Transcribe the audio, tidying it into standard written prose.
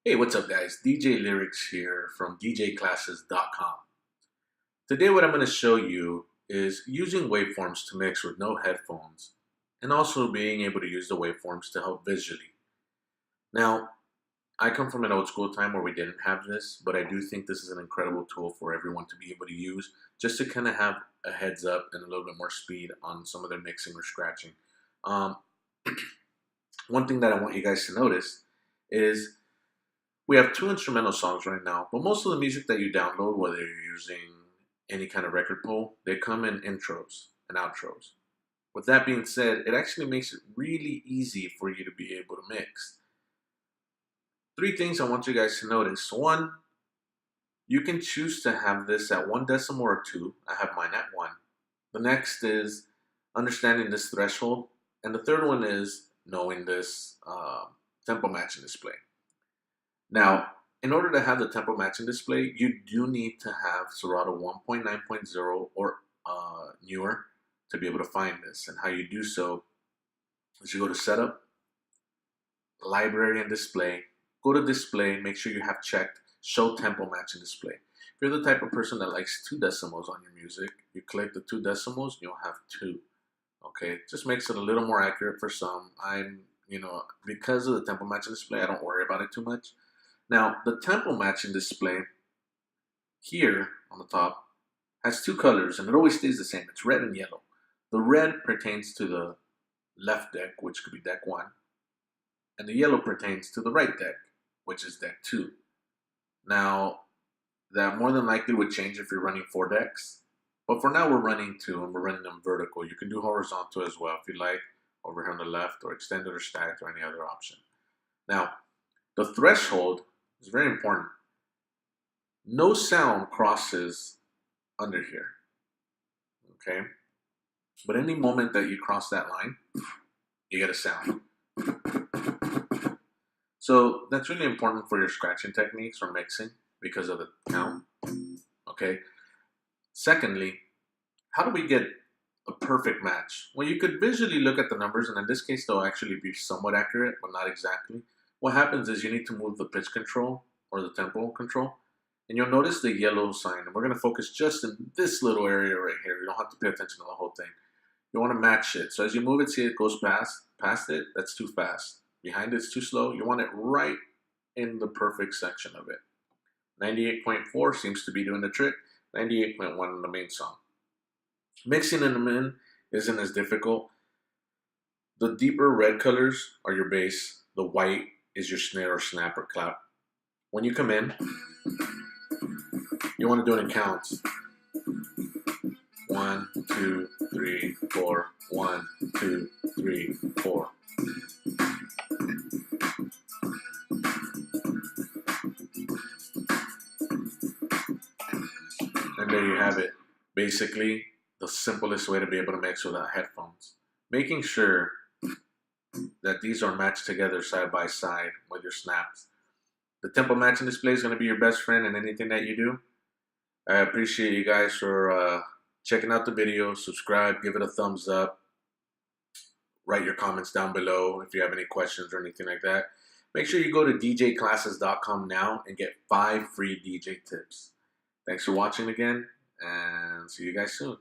Hey, what's up, guys? DJ Lyrics here from DJClasses.com. Today, what I'm going to show you is using waveforms to mix with no headphones and also being able to use the waveforms to help visually. Now, I come from an old school time where we didn't have this, but I do think this is an incredible tool for everyone to be able to use just to kind of have a heads up and a little bit more speed on some of their mixing or scratching. Um, One thing that I want you guys to notice is we have two instrumental songs right now, but most of the music that you download, whether you're using any kind of record pool, they come in intros and outros. With that being said, it actually makes it really easy for you to be able to mix. Three things I want you guys to notice. One, you can choose to have this at 1 decimal or 2. I have mine at 1. The next is understanding this threshold. And the third one is knowing this tempo matching display. Now, in order to have the tempo matching display, you do need to have Serato 1.9.0 or newer to be able to find this. And how you do so is you go to Setup, Library and Display, go to Display, make sure you have checked Show Tempo Matching Display. If you're the type of person that likes 2 decimals on your music, you click the 2 decimals, you'll have 2. Okay, just makes it a little more accurate for some. Because of the tempo matching display, I don't worry about it too much. Now, the tempo matching display here on the top has 2 colors, and it always stays the same. It's red and yellow. The red pertains to the left deck, which could be deck 1, and the yellow pertains to the right deck, which is deck 2. Now, that more than likely would change if you're running 4 decks, but for now we're running 2, and we're running them vertical. You can do horizontal as well if you like, over here on the left, or extended or stacked, or any other option. Now, the threshold is very important. No sound crosses under here, okay? But any moment that you cross that line, you get a sound. So that's really important for your scratching techniques or mixing because of the count, okay? Secondly, how do we get a perfect match? Well, you could visually look at the numbers, and in this case, they'll actually be somewhat accurate, but not exactly. What happens is you need to move the pitch control or the tempo control, and you'll notice the yellow sign, and we're going to focus just in this little area right here. You don't have to pay attention to the whole thing. You want to match it. So as you move it, see it goes past it, that's too fast. Behind it's too slow. You want it right in the perfect section of it. 98.4 seems to be doing the trick. 98.1 in the main song. Mixing them in isn't as difficult. The deeper red colors are your bass. The white is your snare or snap or clap. When you come in, you want to do it in counts. 1, 2, 3, 4. 1, 2, 3, 4. And there you have it. Basically, the simplest way to be able to mix without headphones. Making sure that these are matched together side by side with your snaps. The tempo matching display is going to be your best friend in anything that you do. I appreciate you guys for checking out the video. Subscribe, give it a thumbs up. Write your comments down below if you have any questions or anything like that. Make sure you go to DJClasses.com now and get 5 free DJ tips. Thanks for watching again, and see you guys soon.